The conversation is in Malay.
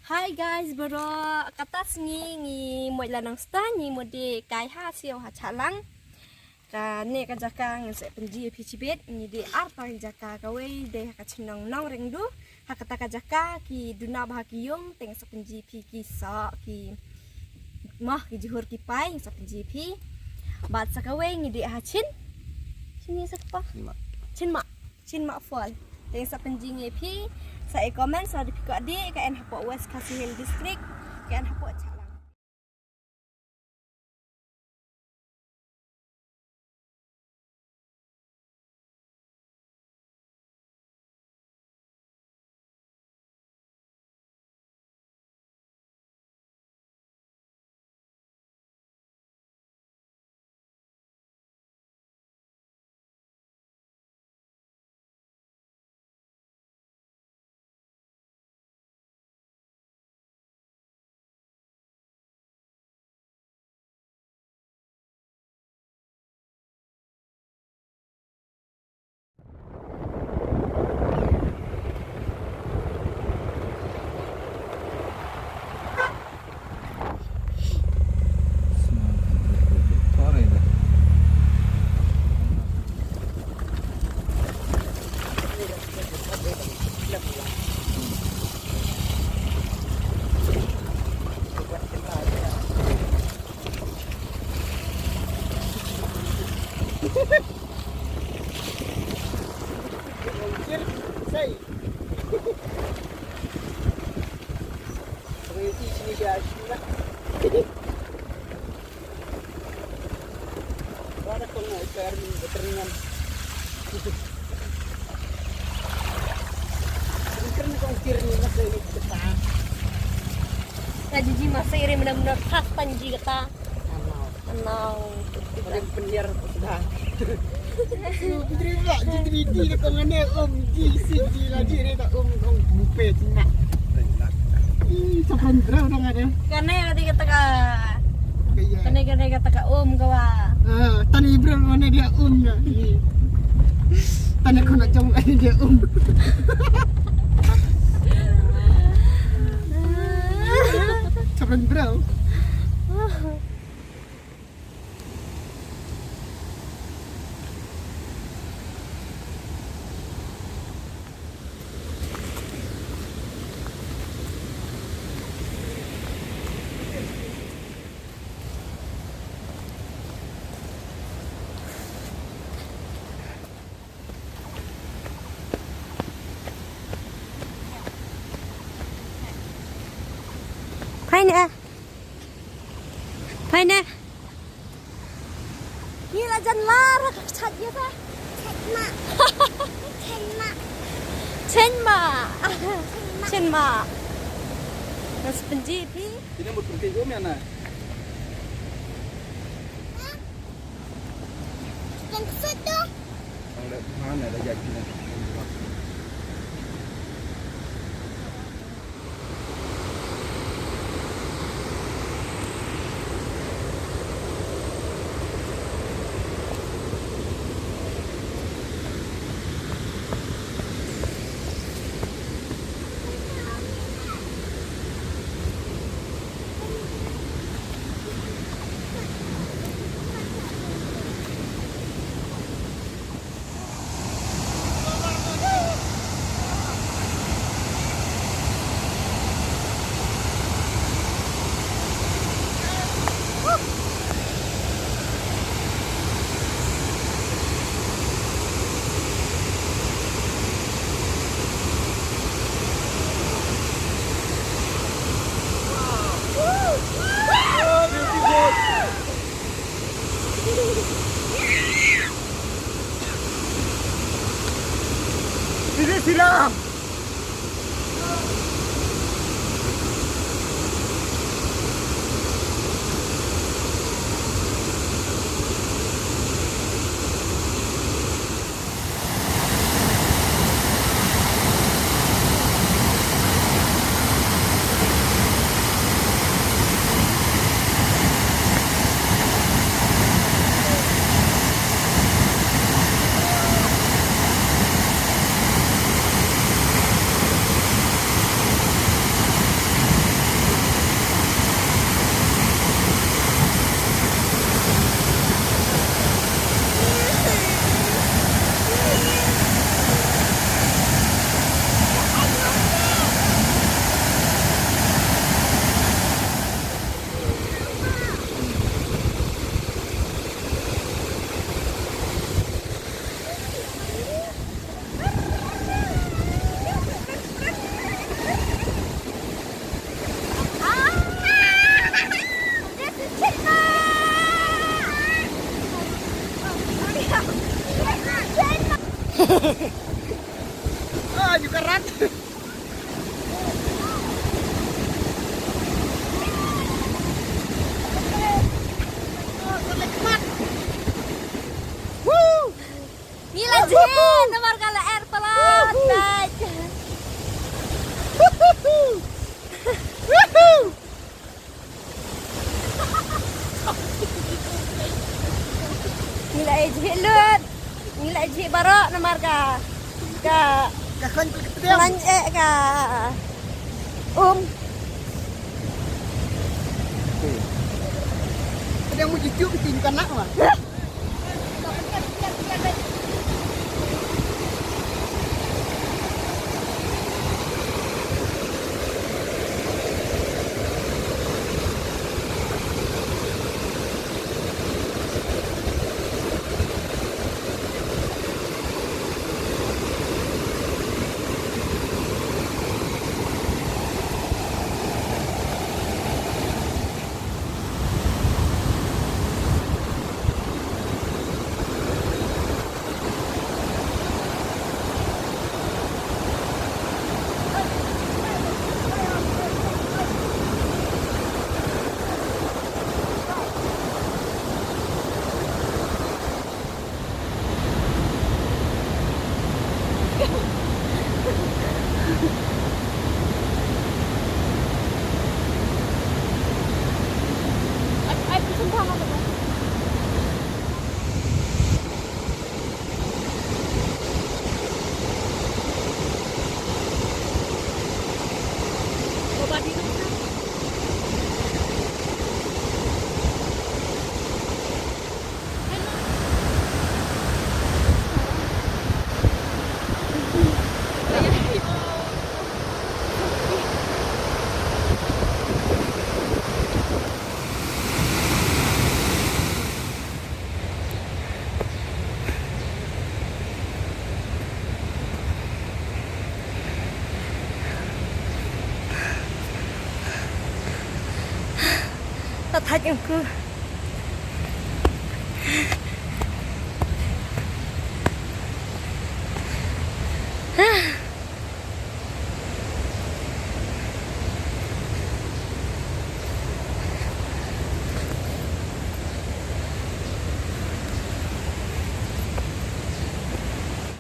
Hi guys, bro. Katas ngi moi lanang sta ngi mode kai ha siu ha chalang. Ka ne ka jaka ngi se penji pichibet ngi de arta jaka ka we de ka chinong nong ringdu ha kata ka jaka ki duna bah ki yong teng sa penji pi ki sa ki mah ki juhur ki pai sa penji pi. Bat sa ka we ngi de ha chin. Sini sa pa. Chin ma fall. Teng sa penji ngi pi. Saya komen sa di piko adik kan hapok West Kasih Hill District kan hapok Calang. Jadi masa ini benar-benar khas Panji kata. Anau. Paling penyiar sudah. Putri buat jadi di mana ji sini lagi ni tak bupe cina. Campur berapa orang ada? Karena yang kata ka. Karena kata ka kawa. Tani Ibrahim mana dia nya ni. Tani kau nak jom ada dia Campur berapa? Phai nè. Như là dân la ra chặt như thế. Chen ma. Nó spongy pi. Ini mau pergi ke mana? Yang situ. Mana ada jadi ni? Ah, juga rat. Gila Jin, nomor kali air pelat. Baik. Gila Jin lut. Gila Jin barok nomor ka Kakak kulit dia. lanjut ka Ada yang mau cucu ketingkan nak mah. 나 다녀 그